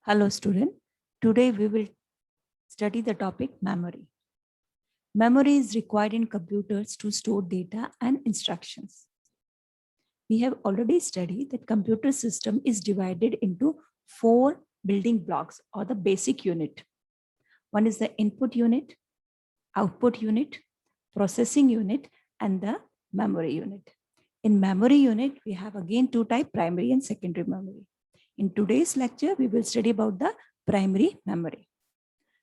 Hello student, today we will study the topic memory. Memory is required in computers to store data and instructions. We have already studied that computer system is divided into 4 building blocks or the basic unit. One is the input unit, output unit, processing unit, and the memory unit. In memory unit, we have again 2 types, primary and secondary memory. In today's lecture, we will study about the primary memory.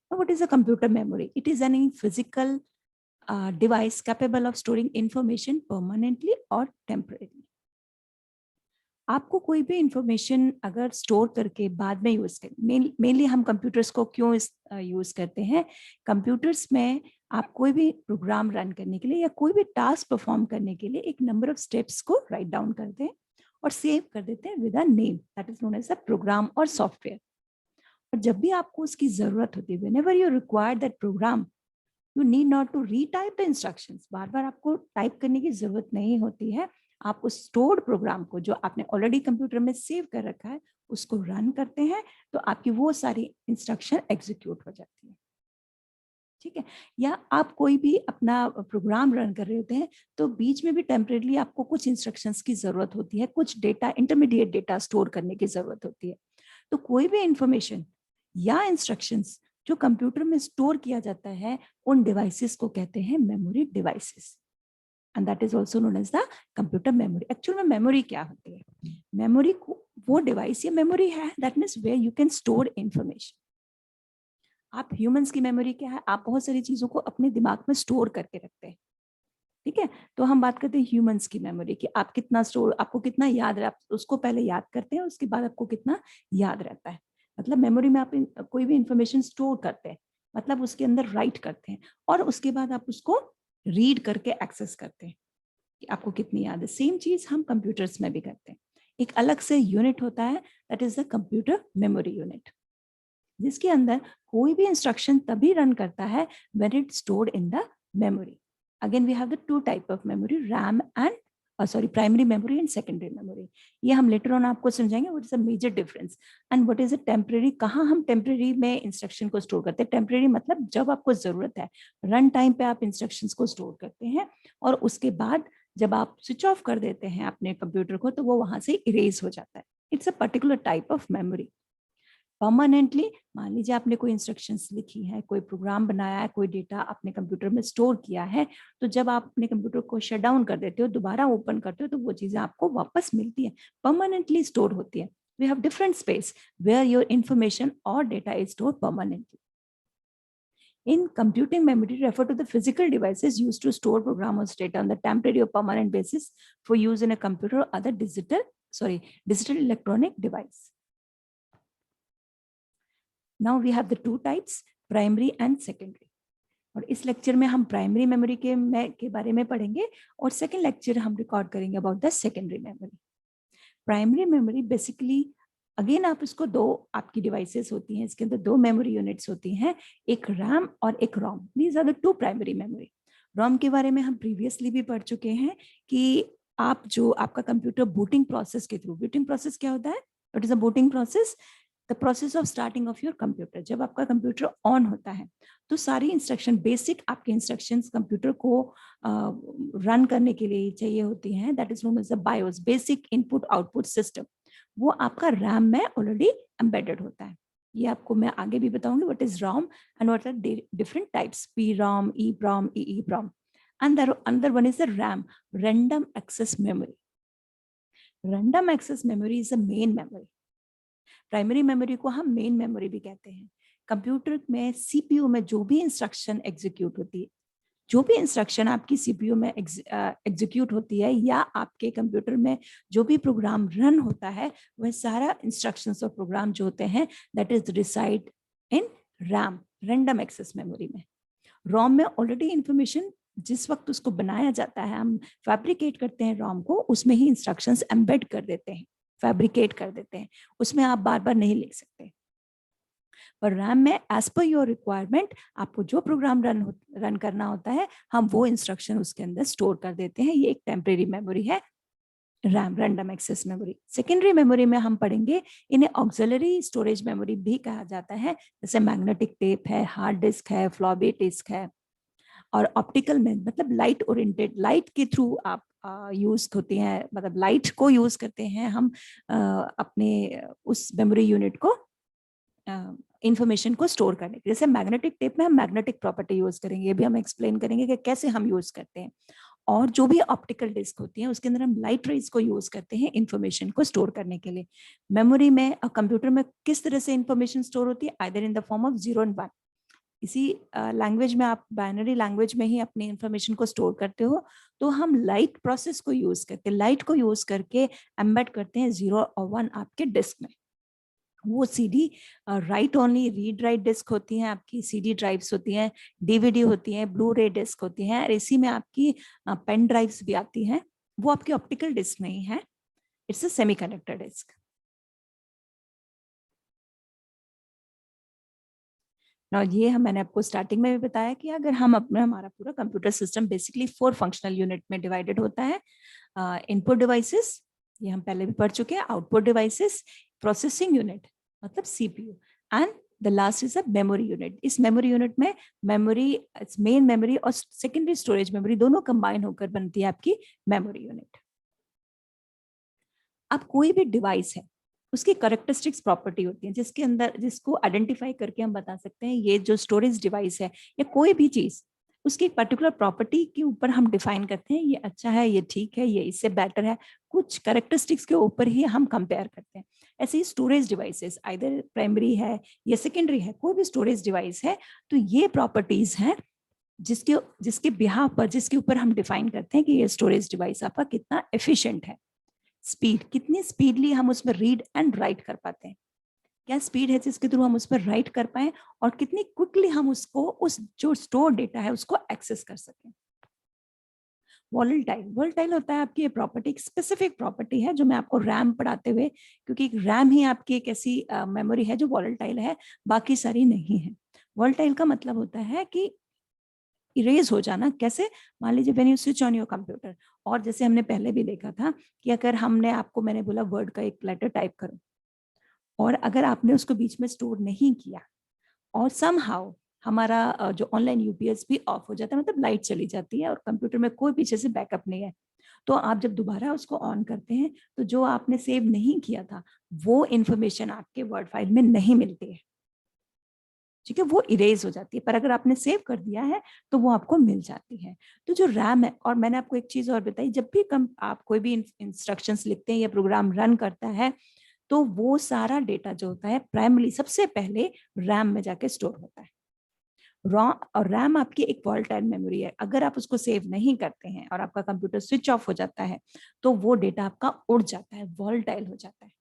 Now, what is a computer memory? It is any physical device capable of storing information permanently or temporarily. आपको कोई भी information अगर store करके बाद में use करें, mainly हम computers को क्यों यूज करते हैं? कंप्यूटर्स में आप कोई भी प्रोग्राम रन करने के लिए या कोई भी टास्क परफॉर्म करने के लिए एक नंबर ऑफ स्टेप्स को राइट डाउन करते हैं और सेव कर देते हैं with a name, that is known as a program और सॉफ्टवेयर. और जब भी आपको उसकी जरूरत होती है, whenever you require that program, you need not to retype the instructions. बार बार आपको टाइप करने की जरूरत नहीं होती है. आप उस स्टोर्ड प्रोग्राम को जो आपने ऑलरेडी कंप्यूटर में सेव कर रखा है उसको रन करते हैं तो आपकी वो सारी इंस्ट्रक्शन एग्जीक्यूट हो जाती है. ठीक है. या आप कोई भी अपना प्रोग्राम रन कर रहे होते हैं तो बीच में भी टेम्परेरी आपको कुछ इंस्ट्रक्शंस की जरूरत होती है, कुछ डेटा, इंटरमीडिएट डेटा स्टोर करने की जरूरत होती है. तो कोई भी इंफॉर्मेशन या इंस्ट्रक्शंस जो कंप्यूटर में स्टोर किया जाता है उन डिवाइसेस को कहते हैं memory devices, and that is also known as the computer memory. Actual में मेमोरी क्या होती है? मेमोरी को वो डिवाइस या मेमोरी है that means where you can store information. आप ह्यूमंस की मेमोरी क्या है? आप बहुत सारी चीजों को अपने दिमाग में स्टोर करके रखते हैं. ठीक है. तो हम बात करते हैं ह्यूमंस की मेमोरी की. आप कितना स्टोर, आपको कितना याद है, आप उसको पहले याद करते हैं, उसके बाद आपको कितना याद रहता है. मतलब मेमोरी में आप कोई भी इंफॉर्मेशन स्टोर करते हैं, मतलब उसके अंदर राइट करते हैं और उसके बाद आप उसको रीड करके एक्सेस करते हैं कि आपको कितनी याद है. सेम चीज हम कंप्यूटर्स में भी करते हैं. एक अलग से यूनिट होता है that is the computer memory unit, जिसके अंदर कोई भी इंस्ट्रक्शन तभी रन करता है when it stored in the memory. Again we have the 2 type of memory, RAM and primary memory and secondary memory. ये हम लेटर ऑन आपको समझाएंगे what is the major difference and what is a temporary. कहाँ हम temporary में instruction को store करते हैं? टेम्परेरी मतलब जब आपको जरूरत है, रन टाइम पे आप इंस्ट्रक्शंस को स्टोर करते हैं और उसके बाद जब आप स्विच ऑफ कर देते हैं अपने कंप्यूटर को तो वो वहां से इरेज हो जाता है. It's a particular type of memory. Permanently, मान लीजिए आपने कोई इंस्ट्रक्शंस लिखी है, कोई प्रोग्राम बनाया है, कोई डेटा अपने कंप्यूटर में स्टोर किया है, तो जब आप अपने कंप्यूटर को शट डाउन कर देते हो, दोबारा ओपन करते हो तो वो चीजें आपको वापस मिलती है, परमानेंटली स्टोर होती है. We have different space where your information और data is store permanently. In computing memory, refer to the physical devices used to store programs data on the temporary or permanent basis for use in a computer or other digital electronic device. Now we have the 2 types, primary and secondary. और इस lecture में हम primary memory के बारे में पढ़ेंगे और second lecture हम रिकॉर्ड करेंगे about the secondary memory. Primary memory basically, again आप इसको 2 आपकी डिवाइसेस होती हैं, इसके अंदर 2 मेमोरी यूनिट्स होती हैं, एक रैम और एक ROM. These are the 2 primary memory. ROM के बारे में हम प्रीवियसली भी पढ़ चुके हैं कि आप जो आपका कंप्यूटर बूटिंग प्रोसेस के थ्रू, बूटिंग प्रोसेस क्या होता है? What is a booting process? The process of starting of your computer. जब आपका कंप्यूटर ऑन होता है तो सारी इंस्ट्रक्शन, बेसिक आपके इंस्ट्रक्शंस कंप्यूटर को रन करने के लिए चाहिए होती हैं, that is known as the BIOS, basic input output system. वो आपका रैम में ऑलरेडी एम्बेडेड होता है. ये आपको मैं आगे भी बताऊंगी what is ROM and what are different types, P ROM, E ROM, E ROM. And another one is the RAM, random access memory. Random access memory is the main memory. Primary memory को हम main memory भी कहते हैं. Computer में CPU में जो भी instruction execute होती है, जो भी इंस्ट्रक्शन आपकी सीपीयू में एग्जीक्यूट होती है या आपके कंप्यूटर में जो भी प्रोग्राम रन होता है, वह सारा इंस्ट्रक्शंस और प्रोग्राम जो होते हैं that is reside in RAM, random access memory में. रोम में ऑलरेडी इंफॉर्मेशन जिस वक्त उसको बनाया जाता है, हम फैब्रिकेट करते हैं रोम को, उसमें ही इंस्ट्रक्शंस एम्बेड कर देते हैं, फैब्रिकेट कर देते हैं, उसमें आप बार बार नहीं लिख सकते. पर रैम में एज पर योर रिक्वायरमेंट आपको जो प्रोग्राम रन करना होता है, हम वो इंस्ट्रक्शन उसके अंदर स्टोर कर देते हैं. ये एक टेम्परेरी मेमोरी है. RAM, random access memory. Secondary memory में हम पढ़ेंगे, इन्हें ऑक्सिलरी स्टोरेज मेमोरी भी कहा जाता है, जैसे मैग्नेटिक टेप है, हार्ड डिस्क है, फ्लॉपी डिस्क है। और ऑप्टिकल में मतलब लाइट ओरिएंटेड, लाइट के थ्रू आप यूज होती हैं, मतलब लाइट को यूज करते हैं हम अपने उस मेमोरी यूनिट को इंफॉर्मेशन को स्टोर करने के। जैसे मैग्नेटिक टेप में हम मैग्नेटिक प्रॉपर्टी यूज करेंगे, ये भी हम एक्सप्लेन करेंगे कि कैसे हम यूज करते हैं। और जो भी ऑप्टिकल डिस्क होती है उसके अंदर हम लाइट रेज को यूज करते हैं इंफॉर्मेशन को स्टोर करने के लिए। मेमोरी में कंप्यूटर में किस तरह से इंफॉर्मेशन स्टोर होती है, either in the form of 0 and 1। इसी लैंग्वेज में आप बाइनरी लैंग्वेज में ही अपनी इंफॉर्मेशन को स्टोर करते हो, तो हम लाइट प्रोसेस को यूज करते हैं, लाइट को यूज करके एम्बेड करते हैं 0 और 1 आपके डिस्क में। वो CD write only read write disk होती हैं, आपकी सीडी ड्राइव्स होती हैं, डीवीडी होती हैं, ब्लू रे डिस्क होती हैं, और इसी में आपकी पेन ड्राइव्स भी आती हैं। वो आपकी ऑप्टिकल डिस्क नहीं है, इट्स अ सेमीकंडक्टर डिस्क। ना ये मैंने आपको स्टार्टिंग में भी बताया कि अगर हम अपना हमारा पूरा computer system basically 4 functional unit में डिवाइडेड होता है। इनपुट डिवाइसेस, ये हम पहले भी पढ़ चुके हैं, आउटपुट डिवाइसेस, प्रोसेसिंग यूनिट मतलब CPU, and the last is a memory unit. इस मेमोरी यूनिट में मेमोरी, मेन मेमोरी और सेकेंडरी स्टोरेज मेमोरी दोनों कंबाइन होकर बनती है आपकी मेमोरी यूनिट। अब कोई भी डिवाइस है, उसकी करेक्टरिस्टिक्स प्रॉपर्टी होती है जिसके अंदर, जिसको आइडेंटिफाई करके हम बता सकते हैं ये जो स्टोरेज डिवाइस है या कोई भी चीज, उसकी पर्टिकुलर प्रॉपर्टी के ऊपर हम डिफाइन करते हैं, ये अच्छा है, ये ठीक है, ये इससे बेटर है, कुछ करेक्टरिस्टिक्स के ऊपर ही हम कंपेयर करते हैं। ऐसे ही स्टोरेज डिवाइसेस आइदर प्राइमरी है या सेकेंडरी है, कोई भी स्टोरेज डिवाइस है, तो ये प्रॉपर्टीज हैं जिसके जिसके बिहाफ पर, जिसके ऊपर हम डिफाइन करते हैं कि ये स्टोरेज डिवाइस आपका कितना एफिशिएंट है। स्पीड, कितनी स्पीडली हम उसमें रीड एंड राइट कर पाते हैं, क्या स्पीड है जिसके थ्रू हम उस पर राइट कर पाए, और कितनी क्विकली हम उसको, उस जो स्टोर डेटा है उसको एक्सेस कर सकें। वॉलेटाइल, वॉलेटाइल होता है आपकी ये प्रॉपर्टी, एक स्पेसिफिक प्रॉपर्टी है जो मैं आपको रैम पढ़ाते हुए, क्योंकि रैम ही आपकी एक ऐसी मेमोरी है जो वॉलेटाइल है, बाकी सारी नहीं है। वॉलेटाइल का मतलब होता है कि इरेज हो जाना। कैसे, मान लीजिए when you switch on your computer, और जैसे हमने पहले भी देखा था कि अगर हमने आपको, मैंने बोला वर्ड का एक लेटर टाइप करो, और अगर आपने उसको बीच में स्टोर नहीं किया और समहाउ हमारा जो ऑनलाइन यूपीएस भी ऑफ हो जाता है, मतलब लाइट चली जाती है और कंप्यूटर में कोई पीछे से बैकअप नहीं है, तो आप जब दोबारा उसको ऑन करते हैं तो जो आपने सेव नहीं किया था वो इंफॉर्मेशन आपके वर्ड फाइल में नहीं मिलती है, ठीक है, वो इरेज हो जाती है। पर अगर आपने सेव कर दिया है तो वो आपको मिल जाती है। तो जो रैम है, और मैंने आपको एक चीज और बताई, जब भी आप कोई भी इंस्ट्रक्शंस लिखते हैं या प्रोग्राम रन करता है, तो वो सारा डेटा जो होता है प्राइमरी सबसे पहले रैम में जाके स्टोर होता है। रॉम और रैम आपकी एक वॉलेटाइल मेमोरी है, अगर आप उसको सेव नहीं करते हैं और आपका कंप्यूटर स्विच ऑफ हो जाता है तो वो डेटा आपका उड़ जाता है, वॉलेटाइल हो जाता है,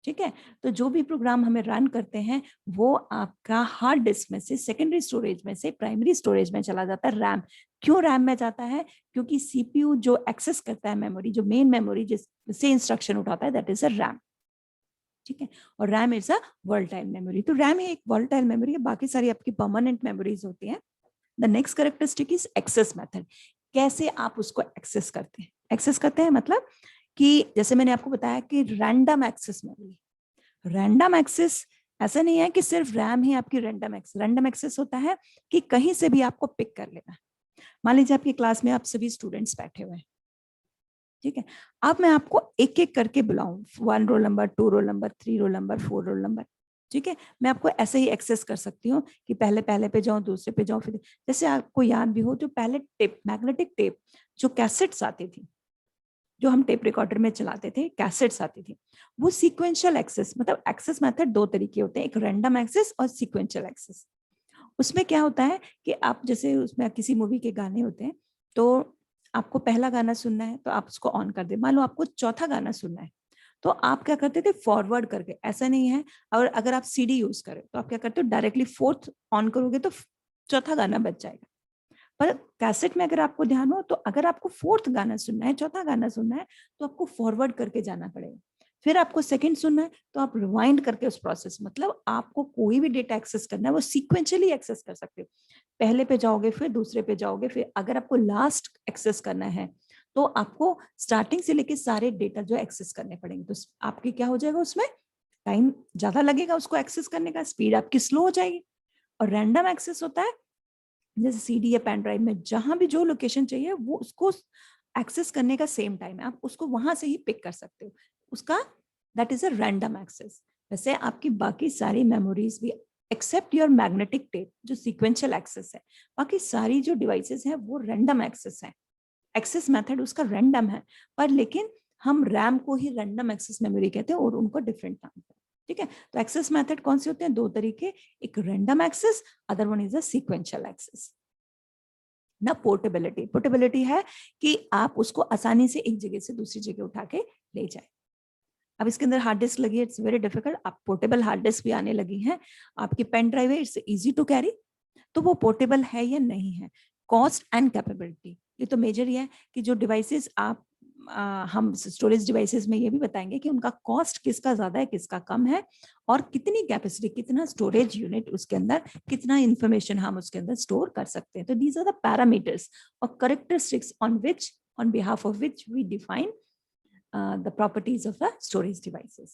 ठीक है। तो जो भी प्रोग्राम हमें रन करते हैं वो आपका हार्ड डिस्क में से सेकेंडरी स्टोरेज में से प्राइमरी स्टोरेज में चला जाता है, रैम। क्यों रैम में जाता है, क्योंकि सीपीयू जो एक्सेस करता है मेमोरी, जो मेन मेमोरी जिससे इंस्ट्रक्शन उठाता है, दैट इज अ रैम, ठीक है। और RAM is a volatile memory. तो रैम ही एक वॉलेटाइल मेमोरी है, बाकी सारी आपकी परमानेंट मेमोरीज होती हैं। The next characteristic is access method. कैसे आप उसको एक्सेस करते हैं, एक्सेस करते हैं मतलब कि जैसे मैंने आपको बताया कि random access memory, random access ऐसा नहीं है कि सिर्फ रैम ही आपकी रैंडम एक्सेस, रैंडम एक्सेस होता है कि कहीं से भी आपको पिक कर लेना। मान लीजिए आपकी क्लास में आप सभी स्टूडेंट्स बैठे हुए हैं, ठीक है, अब मैं आपको एक एक करके बुलाऊं, 1 roll number, 2 roll number, 3 roll number, 4 roll number, ठीक है, मैं आपको ऐसे ही एक्सेस कर सकती हूँ कि पहले पहले पे जाऊं, दूसरे पे जाऊं, फिर जैसे आपको याद भी हो जो पहले टेप, मैग्नेटिक टेप जो कैसेट्स आती थी, जो हम टेप रिकॉर्डर में चलाते थे, कैसेट्स आती थी, वो सीक्वेंशियल एक्सेस, मतलब एक्सेस मेथड दो तरीके होते हैं, एक रैंडम एक्सेस और सीक्वेंशियल एक्सेस। उसमें क्या होता है कि आप जैसे उसमें किसी मूवी के गाने होते हैं, तो आपको पहला गाना सुनना है तो आप उसको ऑन कर दे, मान लो आपको चौथा गाना सुनना है तो आप क्या करते थे, फॉरवर्ड करके, ऐसा नहीं है। और अगर आप सीडी यूज करें तो आप क्या करते हो, डायरेक्टली फोर्थ ऑन करोगे तो चौथा गाना बच जाएगा। पर कैसेट में अगर आपको ध्यान हो तो अगर आपको फोर्थ गाना सुनना है, चौथा गाना सुनना है, तो आपको फॉरवर्ड करके जाना पड़ेगा। फिर आपको सेकंड सुनना है तो आप रिवाइंड करके उस प्रोसेस, मतलब आपको कोई भी डेटा एक्सेस करना है वो सीक्वेंशियली एक्सेस कर सकते हो, पहले पे जाओगे फिर दूसरे पे जाओगे, फिर अगर आपको लास्ट एक्सेस करना है तो आपको स्टार्टिंग से लेके सारे डेटा जो एक्सेस करने पड़ेंगे, तो आपके क्या हो जाएगा, उसमें टाइम ज्यादा लगेगा उसको एक्सेस करने का, स्पीड आपकी स्लो हो जाएगी। और रैंडम एक्सेस होता है जैसे सीडी या पेन ड्राइव में जहां भी जो लोकेशन चाहिए वो उसको एक्सेस करने का सेम टाइम है, आप उसको वहां से ही पिक कर सकते हो, उसका that is a random access. वैसे आपकी बाकी सारी मेमोरीज भी एक्सेप्ट योर मैग्नेटिक टेप जो सीक्वेंशियल एक्सेस है, बाकी सारी जो डिवाइसेस हैं वो रैंडम एक्सेस है, एक्सेस मेथड उसका रैंडम है, पर लेकिन हम रैम को ही रैंडम एक्सेस मेमोरी कहते हैं और उनको डिफरेंट नाम है। ठीक है, तो एक्सेस मेथड कौन से होते हैं, दो तरीके, एक random access, other one is a sequential access. ना पोर्टेबिलिटी, पोर्टेबिलिटी है कि आप उसको आसानी से एक जगह से दूसरी जगह उठा के ले जाए। अब इसके अंदर हार्ड डिस्क लगी है, इट्स वेरी डिफिकल्ट, आप पोर्टेबल हार्ड डिस्क भी आने लगी हैं, आपकी पेन ड्राइव है, इट्स इजी टू कैरी, तो वो पोर्टेबल है या नहीं है। कॉस्ट एंड कैपेबिलिटी, ये तो मेजर ही है कि जो डिवाइसेस आप हम स्टोरेज डिवाइसेस में ये भी बताएंगे कि उनका कॉस्ट किसका ज्यादा है किसका कम है, और कितनी कैपेसिटी, कितना स्टोरेज यूनिट उसके अंदर, कितना इंफॉर्मेशन हम उसके अंदर स्टोर कर सकते हैं। तो दीज आर द पैरामीटर्स और characteristics on behalf of which we define the properties of the storage devices.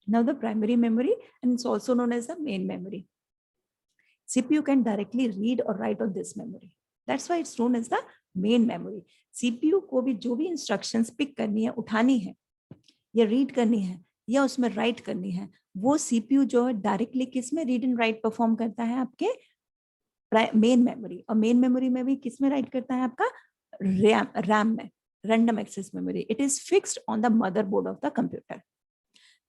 Now the primary memory, and it's also known as the main memory. CPU can directly read or write on this memory. That's why it's known as the main memory. CPU को भी जो भी instructions pick करनी है, उठानी है, या read करनी है, या उसमें write करनी है, वो CPU जो है directly किस में read and write perform करता है, आपके main memory. और main memory में भी किस में write करता है, आपका RAM में, random access memory. It is fixed on the motherboard of the computer.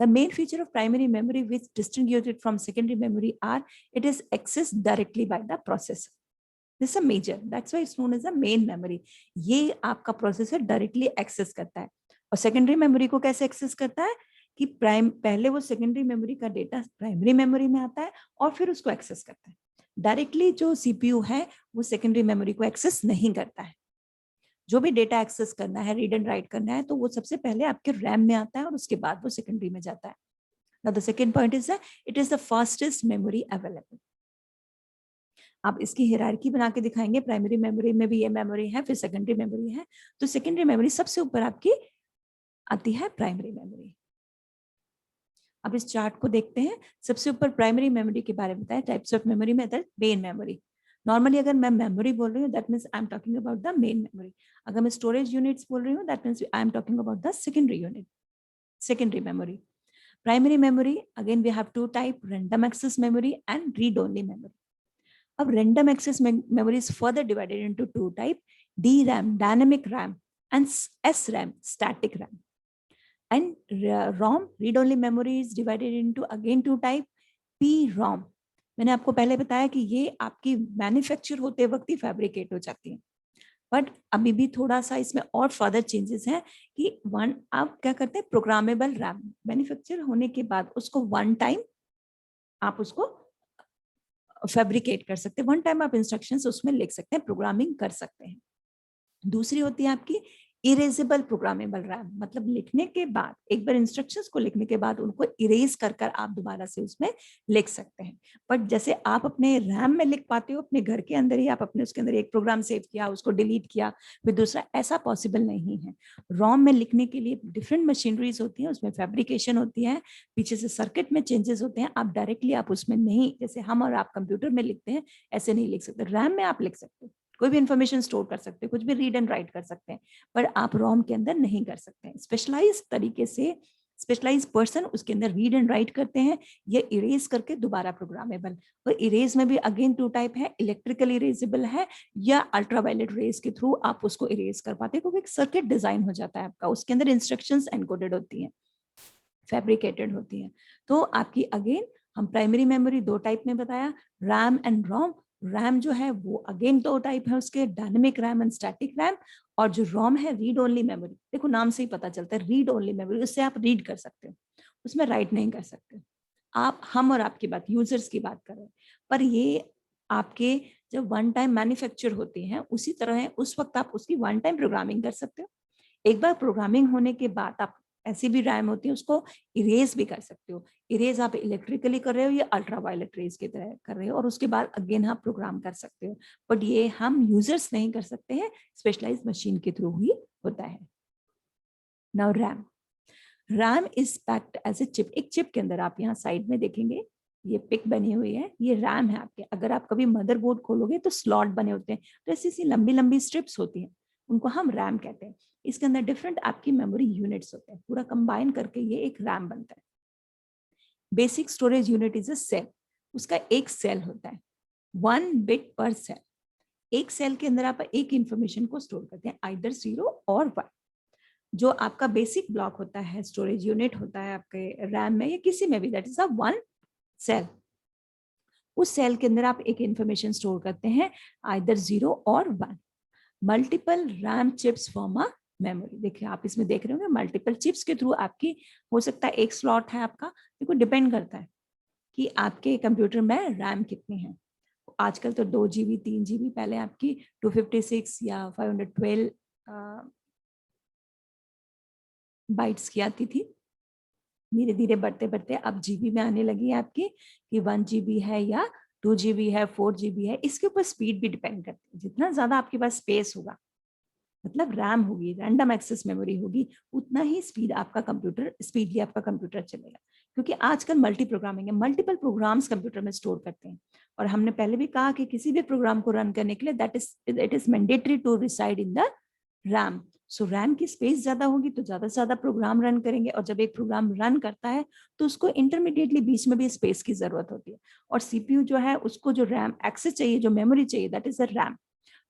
The main feature of primary memory which distinguishes it from secondary memory are it is accessed directly by the processor. This is a major, that's why it's known as the main memory. ये आपका processor directly access करता है। और secondary memory को कैसे access करता है कि पहले वो सेकेंडरी मेमोरी का डेटा प्राइमरी मेमोरी में आता है और फिर उसको एक्सेस करता है। डायरेक्टली जो सीपीयू है वो सेकेंडरी मेमोरी को एक्सेस नहीं करता है। जो भी डेटा एक्सेस करना है, रीड एंड राइट करना है, तो वो सबसे पहले आपके रैम में आता है और उसके बाद वो सेकेंडरी में जाता है। Now the second point is that it is the fastest memory available. आप इसकी हायरार्की बना के दिखाएंगे, प्राइमरी मेमोरी में भी ये मेमोरी है, फिर सेकेंडरी मेमोरी है, तो सेकेंडरी मेमोरी सबसे ऊपर आपकी आती है प्राइमरी मेमोरी। अब इस चार्ट को देखते हैं, सबसे ऊपर प्राइमरी मेमोरी के बारे में बताया, टाइप्स ऑफ मेमोरी में मेन मेमोरी। नॉर्मली अगर मैं मेमोरी बोल रही हूँ that means I am talking about the main memory, अगर मैं स्टोरेज यूनिट्स बोल रही हूँ that means I am talking about the secondary unit, secondary memory. Primary memory, again we have two type, random access memory and read-only memory. अब random access memory is further divided into two type, DRAM, dynamic RAM, and SRAM, static RAM. And ROM, read-only memory is divided into again two type, PROM. मैंने आपको पहले बताया कि ये आपकी manufacture होते वक्त ही फैब्रिकेट हो जाती है, बट अभी भी थोड़ा सा इसमें और फर्दर चेंजेस हैं कि वन आप क्या करते हैं, प्रोग्रामेबल रैम मैन्युफैक्चर होने के बाद उसको वन टाइम आप उसको फैब्रिकेट कर सकते हैं, वन टाइम आप इंस्ट्रक्शंस उसमें लिख सकते हैं, प्रोग्रामिंग कर सकते हैं। दूसरी होती है आपकी इरेजेबल प्रोग्रामेबल रैम, मतलब लिखने के बाद, एक बार इंस्ट्रक्शंस को लिखने के बाद उनको इरेज कर कर आप दोबारा से उसमें लिख सकते हैं। बट जैसे आप अपने रैम में लिख पाते हो, अपने घर के अंदर ही आप अपने उसके अंदर एक प्रोग्राम सेव किया, उसको डिलीट किया, फिर दूसरा, ऐसा पॉसिबल नहीं है। रोम में लिखने के लिए डिफरेंट मशीनरीज होती हैं, उसमें फैब्रिकेशन होती है, पीछे से सर्किट में चेंजेस होते हैं, आप डायरेक्टली आप उसमें नहीं, जैसे हम और आप कंप्यूटर में लिखते हैं ऐसे नहीं लिख सकते। रैम में आप लिख सकते हो, कोई भी इंफॉर्मेशन स्टोर कर सकते हैं, कुछ भी रीड एंड राइट कर सकते हैं, पर आप रोम के अंदर नहीं कर सकते हैं। स्पेशलाइज तरीके से स्पेशलाइज पर्सन उसके अंदर रीड एंड राइट करते हैं, ये इरेज करके दोबारा प्रोग्रामेबल। और इरेज में भी अगेन टू टाइप है, इलेक्ट्रिकल इरेजेबल है या अल्ट्रावायलेट रेज के थ्रू आप उसको इरेज कर पाते हैं, क्योंकि एक सर्किट डिजाइन हो जाता है आपका, उसके अंदर इंस्ट्रक्शंस एनकोडेड होती हैं, फैब्रिकेटेड होती हैं। तो आपकी अगेन हम प्राइमरी मेमोरी दो टाइप में बताया, रैम एंड रोम। रैम जो है वो अगेन दो टाइप है उसके, dynamic RAM and static RAM. और जो रोम है रीड ओनली मेमोरी, देखो नाम से ही पता चलता है रीड ओनली मेमोरी, उससे आप रीड कर सकते हो, उसमें राइट नहीं कर सकते आप। हम और आपकी बात, यूजर्स की बात कर रहे हैं, पर ये आपके जब वन टाइम मैन्युफैक्चर होती हैं उसी तरह है, उस वक्त आप उसकी वन टाइम प्रोग्रामिंग कर सकते हो। एक बार प्रोग्रामिंग होने के बाद आप ऐसी भी रैम होती है, उसको इरेज भी कर सकते हो। इरेज आप इलेक्ट्रिकली कर रहे हो या अल्ट्रावायलेट रेज की तरह कर रहे हो, और उसके बाद अगेन आप प्रोग्राम कर सकते हो, बट ये हम यूजर्स नहीं कर सकते हैं, स्पेशलाइज मशीन के थ्रू ही होता है। Now RAM, RAM is packed as a chip. एक चिप के अंदर आप यहाँ साइड में देखेंगे ये पिक बनी हुई है, ये रैम है आपके। अगर आप कभी मदरबोर्ड खोलोगे तो स्लॉट बने होते हैं, तो ऐसी सी लंबी लंबी स्ट्रिप्स होती हैं, उनको हम रैम कहते हैं। इसके अंदर डिफरेंट आपकी मेमोरी यूनिट्स होते हैं, पूरा कंबाइन करके ये एक रैम बनता है। Basic storage unit is a cell, उसका एक सेल होता है, 1 बिट पर सेल। एक सेल के अंदर आप एक इंफॉर्मेशन को स्टोर करते हैं, आइदर 0 और 1। जो आपका बेसिक ब्लॉक होता है, स्टोरेज यूनिट होता है आपके रैम में या किसी में भी, दैट इज अ 1 सेल। उस सेल के अंदर आप एक इंफॉर्मेशन स्टोर करते हैं, आइदर 0 और 1। Multiple RAM chips form a memory. देखिए आप इसमें देख रहे होंगे मल्टीपल चिप्स के थ्रू आपकी हो सकता है एक स्लॉट है आपका, देखो डिपेंड करता है कि आपके कंप्यूटर में रैम कितनी है। आजकल तो 2 GB 3 GB, पहले आपकी 256 या 512 बाइट्स की आती थी। धीरे धीरे बढ़ते बढ़ते अब जीबी में आने लगी है आपकी, कि 1 GB है या 2 GB है, 4 GB है। इसके ऊपर स्पीड भी डिपेंड करती है। जितना ज्यादा आपके पास स्पेस होगा, मतलब रैम होगी, रैंडम एक्सेस मेमोरी होगी, उतना ही स्पीड आपका कंप्यूटर, स्पीडली आपका कंप्यूटर चलेगा। क्योंकि आजकल मल्टी प्रोग्रामिंग है, मल्टीपल प्रोग्राम्स कंप्यूटर में स्टोर करते हैं। और हमने पहले भी कहा कि किसी भी प्रोग्राम को रन करने के लिए that is it is mandatory to reside in the RAM. So RAM की स्पेस ज्यादा होगी तो ज्यादा से ज्यादा प्रोग्राम रन करेंगे, और जब एक प्रोग्राम रन करता है तो उसको इंटरमीडिएटली बीच में भी स्पेस की जरूरत होती है। और सीपीयू जो है उसको जो रैम एक्सेस चाहिए, जो मेमोरी चाहिए, दैट इज द रैम।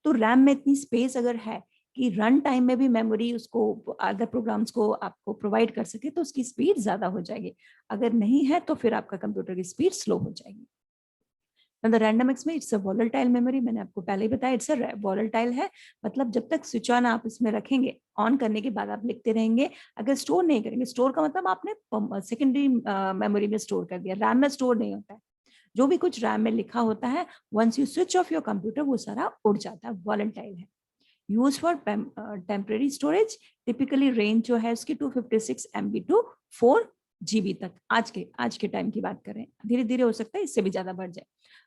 तो रैम में इतनी स्पेस अगर है कि रन टाइम में भी मेमोरी उसको अदर प्रोग्राम्स को आपको प्रोवाइड कर सके, तो उसकी स्पीड ज्यादा हो जाएगी। अगर नहीं है तो फिर आपका कंप्यूटर की स्पीड स्लो हो जाएगी। रैंडम एक्स में इट्स अ वॉलेटाइल मेमोरी, मैंने आपको पहले ही बताया इट्स अ वॉलेटाइल है। मतलब जब तक स्विच ऑन आप इसमें रखेंगे, ऑन करने के बाद आप लिखते रहेंगे, अगर स्टोर नहीं करेंगे, स्टोर का मतलब आपने सेकेंडरी मेमोरी में स्टोर कर दिया, रैम में स्टोर नहीं होता है। जो भी कुछ रैम में लिखा होता है, once you switch off your computer वो सारा उड़ जाता है, वॉलेटाइल है। Use for temporary storage, typically range जो है उसकी 256 MB टू 4 GB तक। आज के टाइम की बात करें, धीरे धीरे हो सकता है इससे भी ज्यादा बढ़ जाए।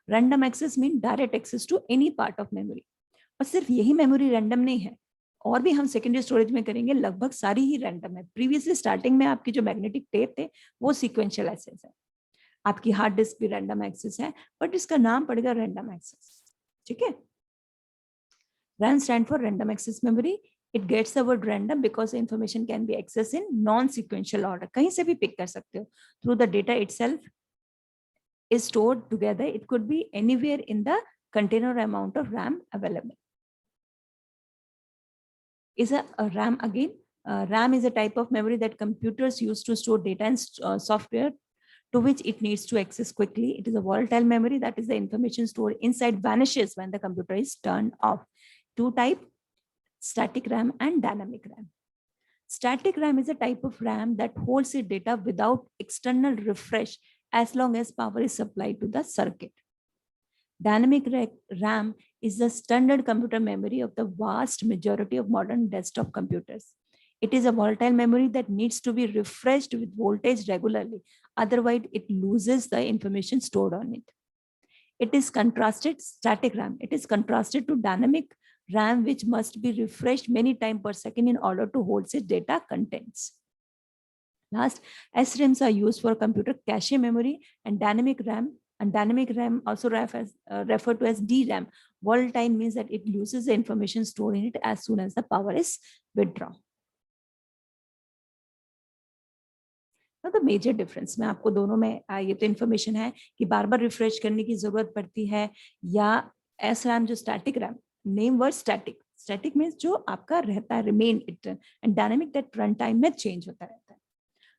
Random access mean direct access to any part of memory. और सिर्फ यही मेमोरी रैंडम नहीं है, और भी हम सेकेंडरी स्टोरेज में करेंगे, लगभग सारी ही रैंडम है। प्रीवियसली स्टार्टिंग में आपकी जो मैग्नेटिक टेप थे वो सीक्वेंशियल एक्सेस है, आपकी हार्ड डिस्क भी रैंडम एक्सेस है, बट इसका नाम पड़ेगा रैंडम एक्सेस। ठीक है। RAM stand for random access memory. It gets the word random because the information can be accessed in non-sequential order. कहीं से भी pick कर सकते हो. Through the data itself is stored together. It could be anywhere in the container amount of RAM available. Is a RAM again? RAM is a type of memory that computers use to store data and software to which it needs to access quickly. It is a volatile memory, that is the information stored inside vanishes when the computer is turned off. Two types, static RAM and dynamic RAM. Static RAM is a type of RAM that holds its data without external refresh as long as power is supplied to the circuit. Dynamic RAM is the standard computer memory of the vast majority of modern desktop computers. It is a volatile memory that needs to be refreshed with voltage regularly. Otherwise, it loses the information stored on it. It is contrasted, static RAM. It is contrasted to dynamic RAM, which must be refreshed many times per second in order to hold its data contents. Last, SRAMs are used for computer cache memory, and dynamic RAM also referred to as DRAM. Volatile means that it loses the information stored in it as soon as the power is withdrawn. Now the major difference, मैं आपको दोनों में ये तो information है कि बार बार refresh करने की जरूरत पड़ती है, या SRAM जो static RAM, name word static, static means जो आपका रहता है, remain it, and dynamic that run time में चेंज होता रहता है।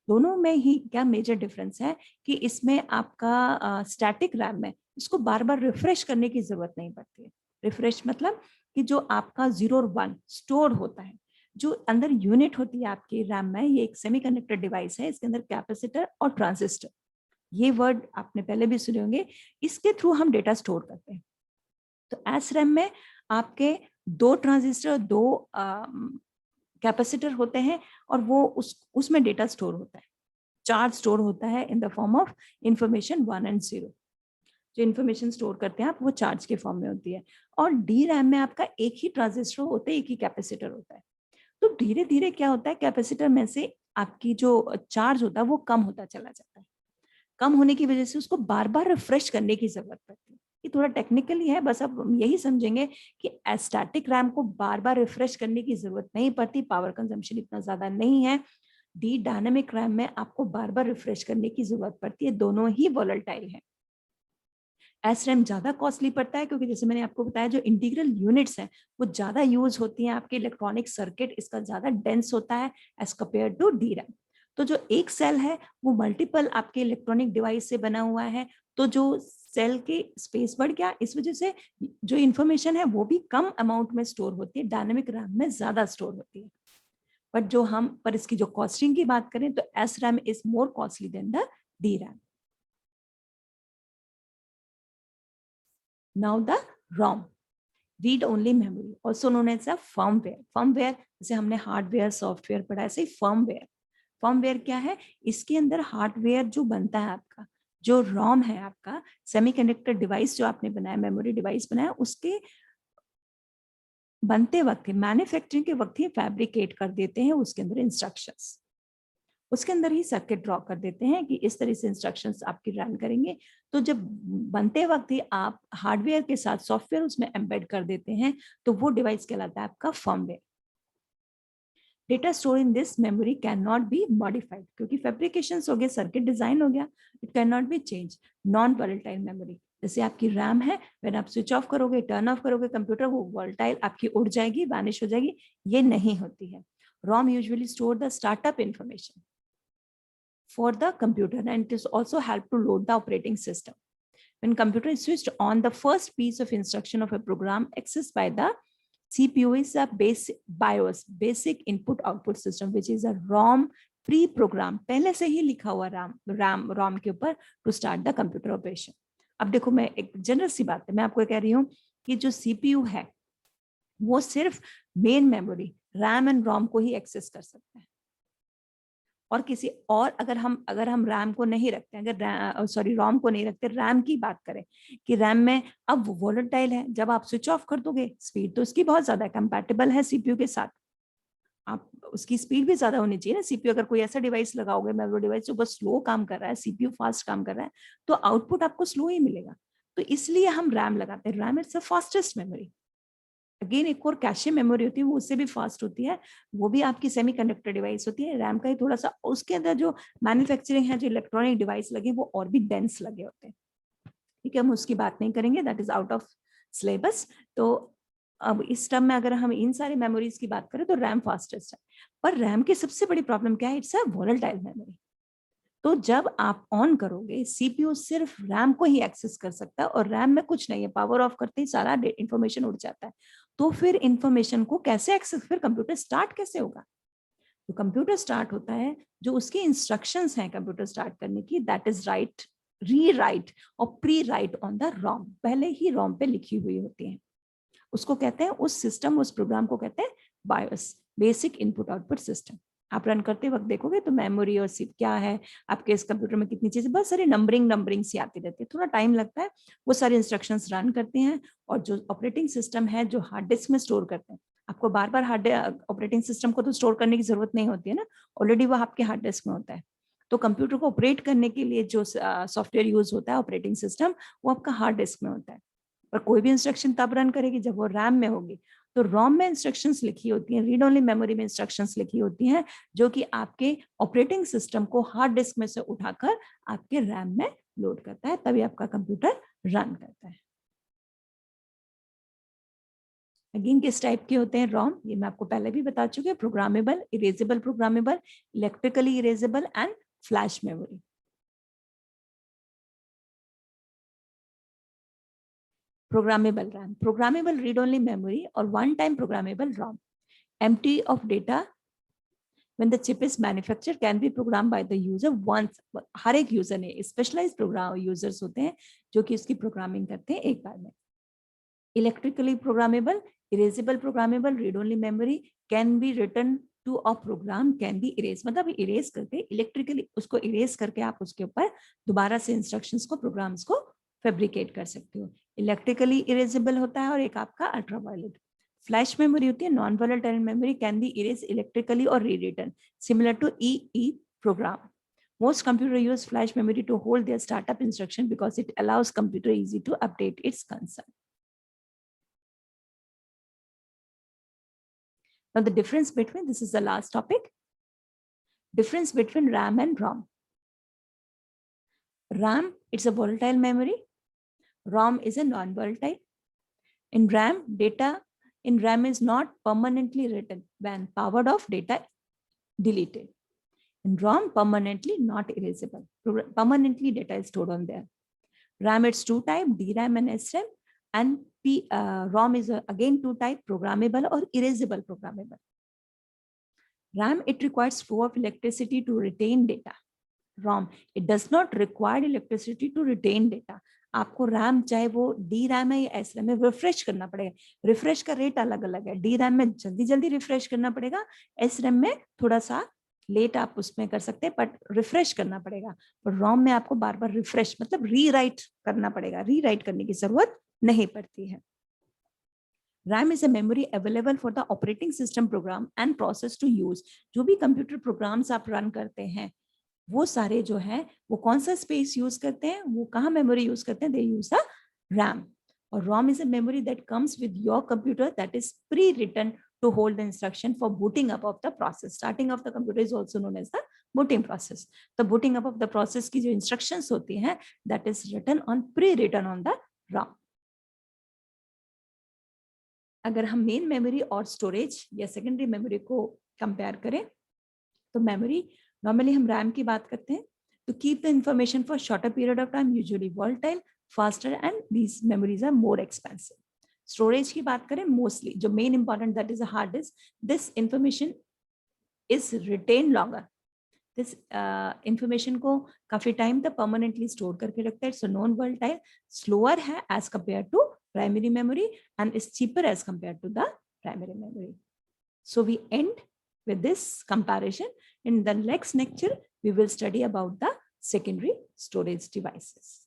दोनों में ही क्या मेजर डिफरेंस है कि इसमें आपका स्टैटिक रैम में इसको बार बार रिफ्रेश करने की जरूरत नहीं पड़ती है। रिफ्रेश मतलब कि जो आपका 0 और 1 स्टोर होता है, जो अंदर यूनिट होती है आपके रैम में, ये एक सेमीकंडक्टर डिवाइस है, इसके अंदर कैपेसिटर और ट्रांजिस्टर, ये वर्ड आपने पहले भी सुने होंगे, इसके थ्रू हम डेटा स्टोर करते हैं। तो एस रैम में आपके 2 ट्रांजिस्टर, 2 कैपेसिटर होते हैं और वो उसमें डेटा स्टोर होता है, चार्ज स्टोर होता है in the form of information 1 and 0। जो इन्फॉर्मेशन स्टोर करते हैं आप वो चार्ज के फॉर्म में होती है। और डी रैम में आपका एक ही ट्रांजिस्टर होता है, एक ही कैपेसिटर होता है। तो धीरे धीरे क्या होता है, कैपेसिटर में से आपकी जो चार्ज होता है वो कम होता चला जाता है। कम होने की वजह से उसको बार बार रिफ्रेश करने की जरूरत पड़ती है। ये थोड़ा टेक्निकली है, बस आप यही समझेंगे कि स्टैटिक रैम को बार बार रिफ्रेश करने की जरूरत नहीं पड़ती, पावर कंजम्पशन इतना ज्यादा नहीं है। डी डायनेमिक रैम में आपको बार बार रिफ्रेश करने की जरूरत पड़ती है, दोनों ही वोलेटाइल है। एस रैम ज्यादा कॉस्टली पड़ता है क्योंकि जैसे मैंने आपको बताया जो इंटीग्रल यूनिट्स हैं वो ज्यादा यूज होती हैं, आपके इलेक्ट्रॉनिक सर्किट इसका ज्यादा डेंस होता है as compare to D RAM. तो जो एक सेल है वो मल्टीपल आपके इलेक्ट्रॉनिक डिवाइस से बना हुआ है, तो जो सेल के स्पेस बढ़ गया, इस वजह से जो इंफॉर्मेशन है वो भी कम अमाउंट में स्टोर होती है, डायनेमिक रैम में ज्यादा स्टोर होती है। बट जो हम पर इसकी जो कॉस्टिंग की बात करें तो S RAM is more costly than the D RAM. Now the ROM, read only memory, also known as a firmware। firmware जैसे हमने हार्डवेयर सॉफ्टवेयर पढ़ा, ऐसे फर्मवेयर। फर्मवेयर क्या है, इसके अंदर हार्डवेयर जो बनता है आपका, जो रॉम है आपका, सेमीकंडक्टर डिवाइस जो आपने बनाया, मेमोरी डिवाइस बनाया, उसके बनते वक्त ही, मैन्युफैक्चरिंग के वक्त ही फैब्रिकेट कर देते हैं उसके अंदर इंस्ट्रक्शंस, उसके अंदर ही सर्किट ड्रॉ कर देते हैं कि इस तरह से इंस्ट्रक्शंस आपकी रन करेंगे। तो जब बनते वक्त ही आप हार्डवेयर के साथ सॉफ्टवेयर उसमें एम्बेड कर देते हैं तो वो डिवाइस कहलाता है आपका firmware. Data store in this memory can not be modified, क्योंकि फैब्रिकेशन हो गया, सर्किट डिजाइन हो गया, it can not be change. Non volatile memory, जैसे आपकी रैम है, व्हेन आप स्विच ऑफ करोगे, टर्न ऑफ करोगे कंप्यूटर, वो वोलेटाइल आपकी उड़ जाएगी, वैनिश हो जाएगी, ये नहीं होती है। ROM usually store the startup information for the computer, and it is also help to load the operating system. When computer is switched on, the first piece of instruction of a program accessed by the CPU is a basic BIOS, basic input output system, which is a ROM pre-program, पहले से ही लिखा हुआ ROM के ऊपर to start the computer operation। अब देखो, मैं एक जनरल सी बात है, मैं आपको कह रही हूँ कि जो CPU है वो सिर्फ मेन मेमोरी रैम एंड रोम को ही एक्सेस कर सकता है, और किसी और अगर हम रैम को नहीं रखते, अगर सॉरी रोम को नहीं रखते, रैम की बात करें कि रैम में अब वो वोलेटाइल है, जब आप स्विच ऑफ कर दोगे, स्पीड तो उसकी बहुत ज्यादा कंपैटिबल है सीपीयू के साथ, आप उसकी स्पीड भी ज्यादा होनी चाहिए ना। सीपीयू अगर कोई ऐसा डिवाइस लगाओगे, मेमोरी डिवाइस जो बस स्लो काम कर रहा है, सीपीयू फास्ट काम कर रहा है, तो आउटपुट आपको स्लो ही मिलेगा। तो इसलिए हम रैम लगाते हैं, RAM it's the fastest memory. Again एक और कैशे मेमोरी होती है, वो उससे भी फास्ट होती है, वो भी आपकी सेमीकंडक्टर डिवाइस होती है, रैम का ही थोड़ा सा उसके अंदर जो मैन्युफैक्चरिंग है, जो इलेक्ट्रॉनिक डिवाइस लगे वो और भी डेंस लगे होते हैं। ठीक है, हम उसकी बात नहीं करेंगे, that is out of syllabus. तो अब इस टर्म में अगर हम इन सारी मेमोरीज की बात करें तो रैम फास्टेस्ट है, पर रैम की सबसे बड़ी प्रॉब्लम क्या है, इट्स अ वोलेटाइल मेमोरी। तो जब आप ऑन करोगे, सीपीयू सिर्फ रैम को ही एक्सेस कर सकता है, और रैम में कुछ नहीं है, पावर ऑफ करते ही सारा इंफॉर्मेशन उड़ जाता है। तो फिर इंफॉर्मेशन को कैसे एक्सेस, फिर कंप्यूटर स्टार्ट कैसे होगा? तो कंप्यूटर स्टार्ट होता है, जो उसकी इंस्ट्रक्शंस हैं कंप्यूटर स्टार्ट करने की, दैट इज राइट, री राइट और प्री राइट ऑन द रोम, पहले ही रोम पे लिखी हुई होती है। उसको कहते हैं, उस सिस्टम, उस प्रोग्राम को कहते हैं BIOS, basic input output system. आप रन करते वक्त देखोगे तो मेमोरी और सिप क्या है, आपके इस कंप्यूटर में कितनी चीजें, बहुत सारी नंबरिंग सी आती रहती है, थोड़ा टाइम लगता है, वो सारे इंस्ट्रक्शंस रन करते हैं। और जो ऑपरेटिंग सिस्टम है, जो हार्ड डिस्क में स्टोर करते हैं, आपको बार बार हार्ड ऑपरेटिंग सिस्टम को तो स्टोर करने की जरूरत नहीं होती है ना, ऑलरेडी वो आपके हार्ड डिस्क में होता है। तो कंप्यूटर को ऑपरेट करने के लिए जो सॉफ्टवेयर यूज होता है, ऑपरेटिंग सिस्टम, वो आपका हार्ड डिस्क में होता है। पर कोई भी इंस्ट्रक्शन तब रन करेगी जब वो रैम में होगी। तो रोम में इंस्ट्रक्शंस लिखी होती हैं, रीड ओनली मेमोरी में इंस्ट्रक्शंस लिखी होती हैं, जो कि आपके ऑपरेटिंग सिस्टम को हार्ड डिस्क में से उठाकर आपके रैम में लोड करता है, तभी आपका कंप्यूटर रन करता है। अगेन किस टाइप के होते हैं रोम, ये मैं आपको पहले भी बता चुकी हूँ, programmable, erasable programmable, electrically erasable and flash memory. Programmable RAM, programmable read-only memory or one-time programmable ROM, empty of data when the chip is manufactured, can be programmed by the user once। हर एक user ने, specialised programme users होते हैं जो कि इसकी programming करते हैं एक बार में। Electrically programmable, erasable programmable read-only memory can be written to a program can be erase, मतलब इरेज करके इलेक्ट्रिकली उसको इरेज करके आप उसके ऊपर दोबारा से इंस्ट्रक्शंस को, प्रोग्राम्स को फैब्रिकेट कर सकते हो। इलेक्ट्रिकली इरेजेबल होता है और एक आपका अल्ट्रावायलेट। फ्लैश मेमोरी होती है, non volatile memory, can be erase electrically और rewritten similar to E program. Most computer use flash memory to hold their startup instruction because it allows computer easy to update its concern. Now the difference between, this is the last topic, difference between RAM and ROM. RAM, it's a volatile memory. ROM is a non-volatile. In RAM is not permanently written when powered off, data deleted. In ROM, permanently not erasable. Permanently data is stored on there. RAM, it's two type, DRAM and SRAM, and ROM is again two type, programmable or erasable programmable. RAM, it requires flow of electricity to retain data. ROM, it does not require electricity to retain data. आपको RAM चाहे वो D RAM है या S RAM है, refresh करना पड़ेगा। Refresh का rate अलग अलग है, डी रैम में जल्दी जल्दी रिफ्रेश करना पड़ेगा, एस रैम में थोड़ा सा लेट आप उसमें कर सकते हैं, बट रिफ्रेश करना पड़ेगा। पर रोम में आपको बार बार रिफ्रेश मतलब रीराइट करना पड़ेगा, रीराइट करने की जरूरत नहीं पड़ती है। RAM is a memory available for the operating system program and process to use. जो भी कंप्यूटर प्रोग्राम्स आप रन करते हैं वो सारे जो है वो कौन सा स्पेस यूज करते हैं, वो कहाँ मेमोरी यूज करते हैं, दे यूज द RAM. और ROM is a memory that comes with your computer that is pre-written to hold the instruction for booting up of the process. Starting of the computer is also known as the booting process. The booting up of the process की जो instructions होती हैं that is written on pre-written on the ROM. अगर हम main memory और storage या secondary memory को compare करें तो मेमोरी नॉर्मली हम रैम की बात करते हैं to keep the information for shorter period of time, usually volatile, faster, and these memories are more expensive. Storage की बात करें mostly जो main important that is a hard disk, this information is retained longer. This information को काफी time तक permanently store करके रखता है, so non volatile, slower है as compared to primary memory and is cheaper as compared to the primary memory. So we end with this comparison. In the next lecture, we will study about the secondary storage devices.